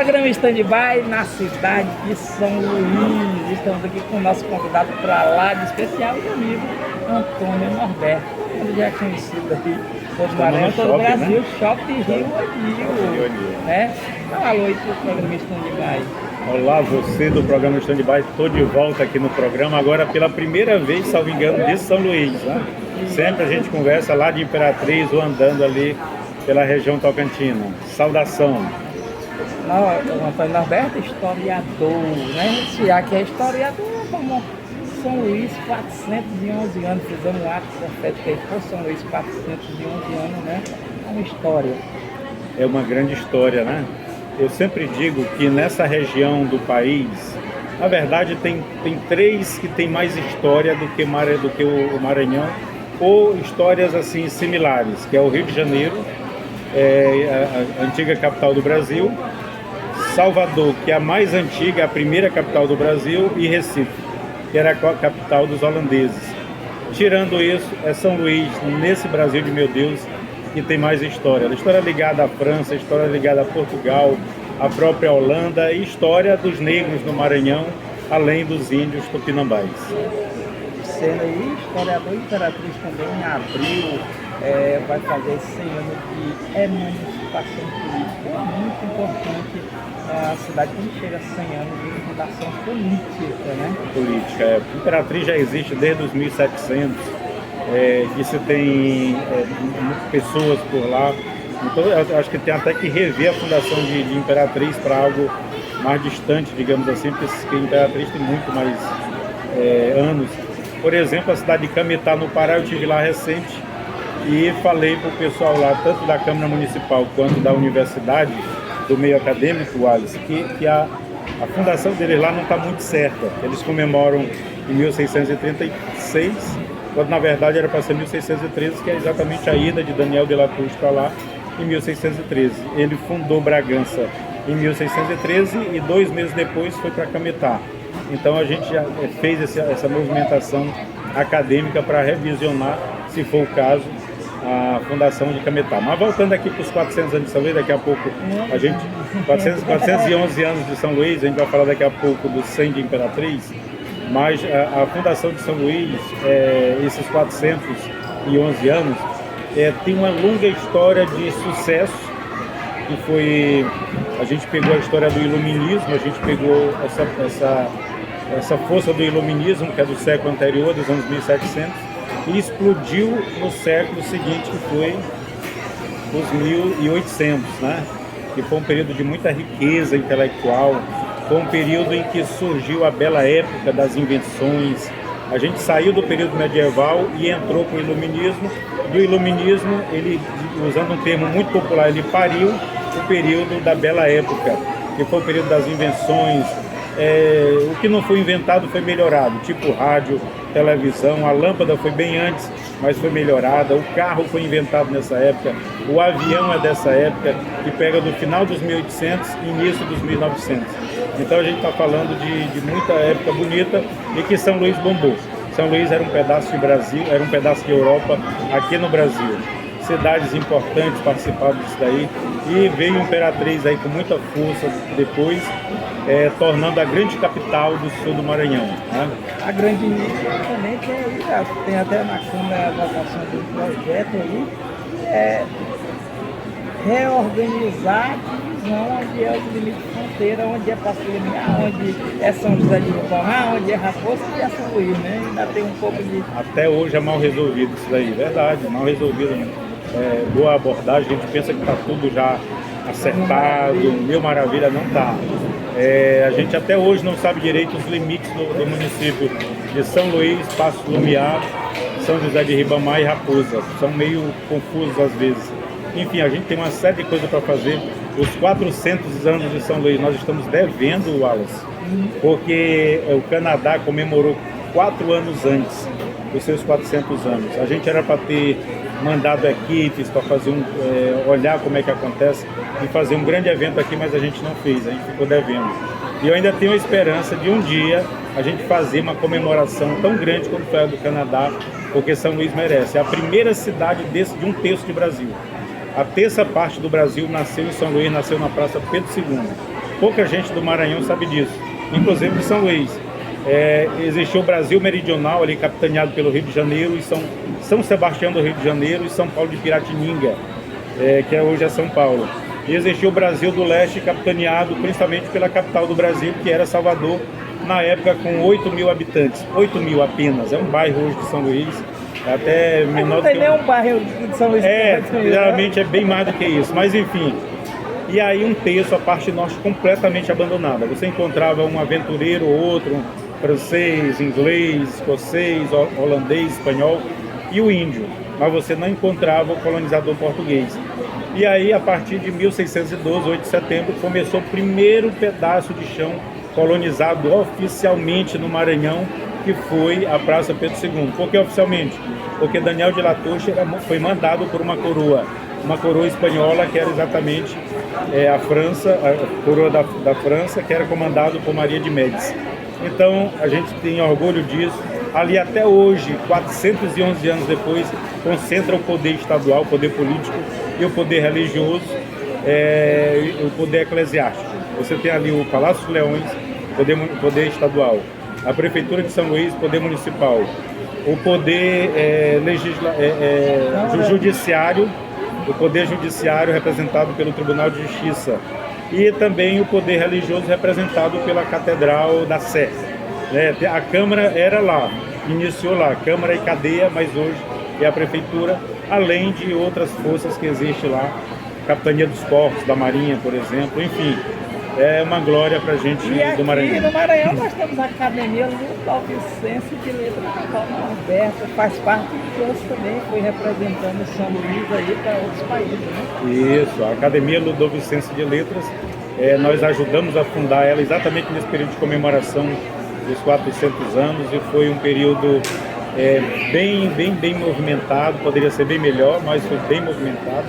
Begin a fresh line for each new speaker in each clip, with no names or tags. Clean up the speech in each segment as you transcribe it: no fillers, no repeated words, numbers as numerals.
Programa Stand-by na cidade de São Luís. Estamos aqui com o nosso convidado para lá de especial e amigo Antônio Norberto. Ele já é conhecido aqui todo o Maranhão, todo o Brasil, né? Shopping Rio Anil, né? Dá um alô aí para o programa Stand-by.
Olá, você do programa Stand-by, estou de volta aqui no programa, agora pela primeira vez, salvo engano, de São Luís, né? Sempre a gente conversa lá de Imperatriz ou andando ali pela região Tocantina. Saudação!
O Antônio Norberto é historiador, né? Se aqui é historiador, como São Luís, 411 anos, fizemos um ato profético aí por São Luís, 411 anos, né? É uma história.
É uma grande história, né? Eu sempre digo que nessa região do país, na verdade, tem três que tem mais história do que o Maranhão, ou histórias assim similares, que é o Rio de Janeiro, a antiga capital do Brasil, Salvador, que é a mais antiga, a primeira capital do Brasil, e Recife, que era a capital dos holandeses. Tirando isso, é São Luís, nesse Brasil de meu Deus, que tem mais história. A história ligada à França, a história ligada a Portugal, a própria Holanda e história dos negros no Maranhão, além dos índios tupinambás.
Sendo aí, historiador e Imperatriz também em abril vai fazer 100 anos de emancipação política. É muito importante a cidade quando chega a 100 anos de fundação política, né?
Política. Imperatriz já existe desde os 1700, que se tem pessoas por lá. Então eu acho que tem até que rever a fundação de Imperatriz para algo mais distante, digamos assim, porque Imperatriz tem muito mais anos. Por exemplo, a cidade de Cametá, no Pará, eu estive lá recente e falei para o pessoal lá, tanto da Câmara Municipal quanto da Universidade, do meio acadêmico, Wallace, que a fundação deles lá não está muito certa. Eles comemoram em 1636, quando na verdade era para ser 1613, que é exatamente a ida de Daniel de la Cruz para lá, em 1613. Ele fundou Bragança em 1613 e 2 meses depois foi para Cametá. Então a gente já fez essa movimentação acadêmica para revisionar, se for o caso, a fundação de Cametá. Mas voltando aqui para os 400 anos de São Luís, daqui a pouco a gente... 411 anos de São Luís, a gente vai falar daqui a pouco do 100 de Imperatriz, mas a fundação de São Luís, esses 411 anos, tem uma longa história de sucesso, que foi... A gente pegou a história do iluminismo, a gente pegou essa força do iluminismo, que é do século anterior, dos anos 1700, e explodiu no século seguinte, que foi os 1800, né? Que foi um período de muita riqueza intelectual, foi um período em que surgiu a bela época das invenções. A gente saiu do período medieval e entrou para o iluminismo. Do iluminismo, ele, usando um termo muito popular, ele pariu o período da bela época, que foi o período das invenções. O que não foi inventado foi melhorado, tipo rádio, televisão. A lâmpada foi bem antes, mas foi melhorada. O carro foi inventado nessa época. O avião é dessa época, que pega do final dos 1800 e início dos 1900. Então a gente está falando de muita época bonita e que São Luís bombou. São Luís era um pedaço de Brasil, era um pedaço de Europa aqui no Brasil. Cidades importantes participaram disso daí, e veio Imperatriz aí com muita força depois, tornando a grande capital do sul do Maranhão, né?
A grande mídia também tem até na Câmara a votação do projeto aí, reorganizar a divisão onde é o limite de fronteira, onde é Passo Limiar, onde é São José de Ribamar, onde é Raposa e é São Luís, né? Ainda tem um pouco de...
Até hoje é mal resolvido isso daí, verdade, mal resolvido. Boa abordagem, a gente pensa que está tudo já acertado, mil maravilha, não está. A gente até hoje não sabe direito os limites do município de São Luís, Passo Lumiar, São José de Ribamar e Raposa. São meio confusos às vezes. Enfim, a gente tem uma série de coisas para fazer. Os 400 anos de São Luís nós estamos devendo, Wallace, porque o Canadá comemorou 4 anos antes dos seus 400 anos. A gente era para ter mandado equipes para fazer olhar como é que acontece e fazer um grande evento aqui, mas a gente não fez, a gente ficou devendo. E eu ainda tenho a esperança de um dia a gente fazer uma comemoração tão grande como foi a do Canadá, porque São Luís merece. É a primeira cidade de 1/3 do Brasil. A terça parte do Brasil nasceu em São Luís, nasceu na Praça Pedro II. pouca gente do Maranhão sabe disso, inclusive de São Luís. Existiu o Brasil Meridional, ali capitaneado pelo Rio de Janeiro, e São Sebastião do Rio de Janeiro e São Paulo de Piratininga, que hoje é São Paulo. E existiu o Brasil do Leste, capitaneado principalmente pela capital do Brasil, que era Salvador, na época com 8.000 habitantes. 8.000 apenas, é um bairro hoje de São Luís, até menor do que...
Não tem nenhum bairro de São Luís.
Geralmente é bem mais do que isso, mas enfim. E aí um terço, a parte norte, completamente abandonada. Você encontrava um aventureiro ou outro, um francês, inglês, escocês, holandês, espanhol e o índio, mas você não encontrava o colonizador português. E aí, a partir de 1612, 8 de setembro, começou o primeiro pedaço de chão colonizado oficialmente no Maranhão, que foi a Praça Pedro II. Por que oficialmente? Porque Daniel de La Touche foi mandado por uma coroa espanhola, que era exatamente a França, a coroa da França, que era comandado por Maria de Médici. Então, a gente tem orgulho disso. Ali até hoje, 411 anos depois, concentra o poder estadual, o poder político e o poder religioso, o poder eclesiástico. Você tem ali o Palácio dos Leões, poder estadual, a Prefeitura de São Luís, poder municipal, o poder judiciário, o poder judiciário representado pelo Tribunal de Justiça e também o poder religioso representado pela Catedral da Sé. A Câmara era lá, iniciou lá, Câmara e Cadeia, mas hoje é a Prefeitura, além de outras forças que existem lá, Capitania dos Portos, da Marinha, por exemplo, enfim, é uma glória para a gente do Maranhão.
E no Maranhão nós temos a Academia Ludovicense de Letras, Norberto, faz parte de nós também, foi representando São Luís aí para outros países, né?
Isso, a Academia Ludovicense de Letras, nós ajudamos a fundar ela exatamente nesse período de comemoração dos 400 anos, e foi um período bem movimentado, poderia ser bem melhor, mas foi bem movimentado.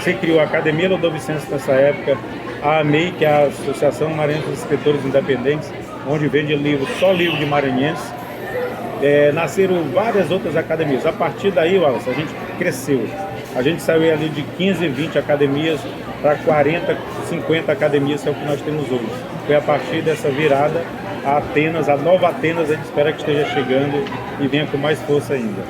Se criou a Academia Ludovicense nessa época, a AMEI, que é a Associação Maranhense dos Escritores Independentes, onde vende só livro de maranhense. Nasceram várias outras academias. A partir daí, Wallace, a gente cresceu. A gente saiu ali de 15, 20 academias para 40, 50 academias, que é o que nós temos hoje. Foi a partir dessa virada a Atenas, a nova Atenas, a gente espera que esteja chegando e venha com mais força ainda.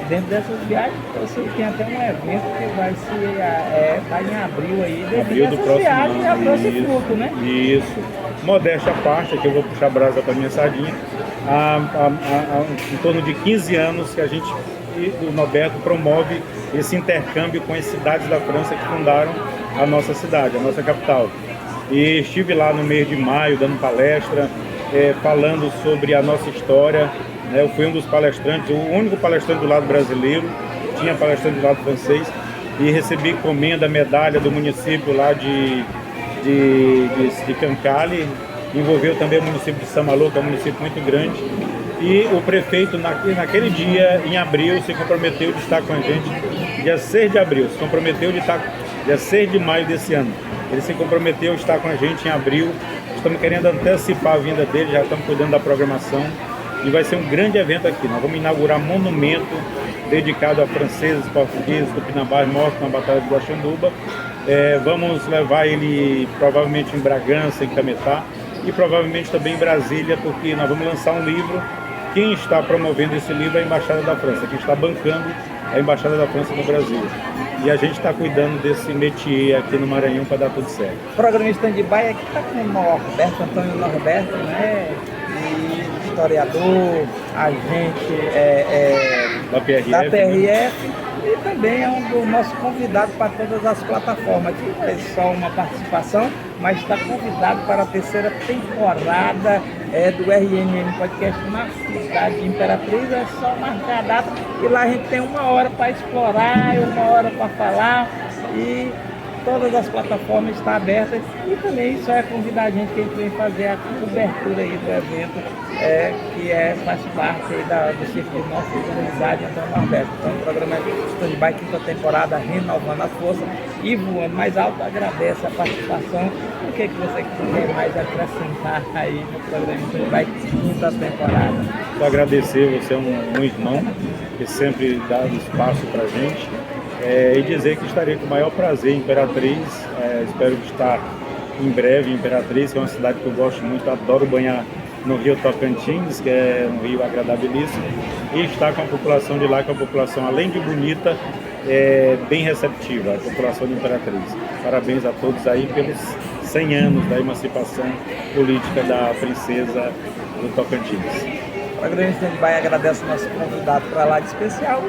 Dentro dessas viagens, você tem até um evento que vai estar em abril aí,
abril do próximo
viagens já trouxe
isso,
fruto, né?
Isso. Modéstia à parte, aqui eu vou puxar a brasa para minha sardinha, em torno de 15 anos que a gente, do Norberto, promove esse intercâmbio com as cidades da França que fundaram a nossa cidade, a nossa capital. E estive lá no mês de maio dando palestra, falando sobre a nossa história. Eu fui um dos palestrantes, o único palestrante do lado brasileiro, tinha palestrante do lado francês, e recebi encomenda, medalha do município lá de Cancale, envolveu também o município de Saint-Malo, que é um município muito grande, e o prefeito naquele dia, em abril, se comprometeu de estar com a gente, dia 6 de abril, se comprometeu de estar dia 6 de maio desse ano. Ele se comprometeu a estar com a gente em abril. Estamos querendo antecipar a vinda dele, já estamos cuidando da programação. E vai ser um grande evento aqui. Nós vamos inaugurar um monumento dedicado a franceses, portugueses, tupinambás mortos na Batalha de Guaxanduba. Vamos levar ele provavelmente em Bragança, em Cametá, e provavelmente também em Brasília, porque nós vamos lançar um livro. Quem está promovendo esse livro é a Embaixada da França. Quem está bancando é a Embaixada da França no Brasil. E a gente está cuidando desse métier aqui no Maranhão para dar tudo certo.
O programa Stand-by aqui está com o Norberto, Antônio Norberto, né? E historiador, agente
da PRF,
da PRF, e também é um dos nossos convidados para todas as plataformas. Aqui não é só uma participação, mas está convidado para a terceira temporada do RNN Podcast na cidade de Imperatriz. É só marcar a data e lá a gente tem 1 hora para explorar, 1 hora para falar, e todas as plataformas estão abertas, e também só convidar a gente que a gente vem fazer a cobertura aí do evento, faz parte aí do Círculo de Nossa Comunidade Antônio Norberto. Então o programa Stand-by, quinta temporada, renovando as forças e voando mais alto. Agradece a participação. O que você quer mais acrescentar aí no programa Stand-by, quinta temporada?
Vou agradecer, você é um irmão que sempre dá espaço para a gente. E dizer que estarei com o maior prazer em Imperatriz, espero estar em breve em Imperatriz, que é uma cidade que eu gosto muito, adoro banhar no Rio Tocantins, que é um rio agradabilíssimo, e estar com a população de lá, que é uma população, além de bonita, bem receptiva, a população de Imperatriz. Parabéns a todos aí pelos 100 anos da emancipação política da princesa do Tocantins.
A Grande Stand-by agradece o nosso convidado para lá de especial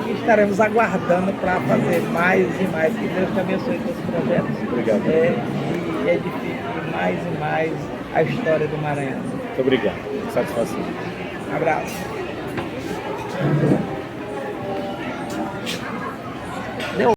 e estaremos aguardando para fazer mais e mais. Que Deus te abençoe com os projetos.
Obrigado.
E edifique mais e mais a história do Maranhão.
Muito obrigado. Satisfação.
Um abraço.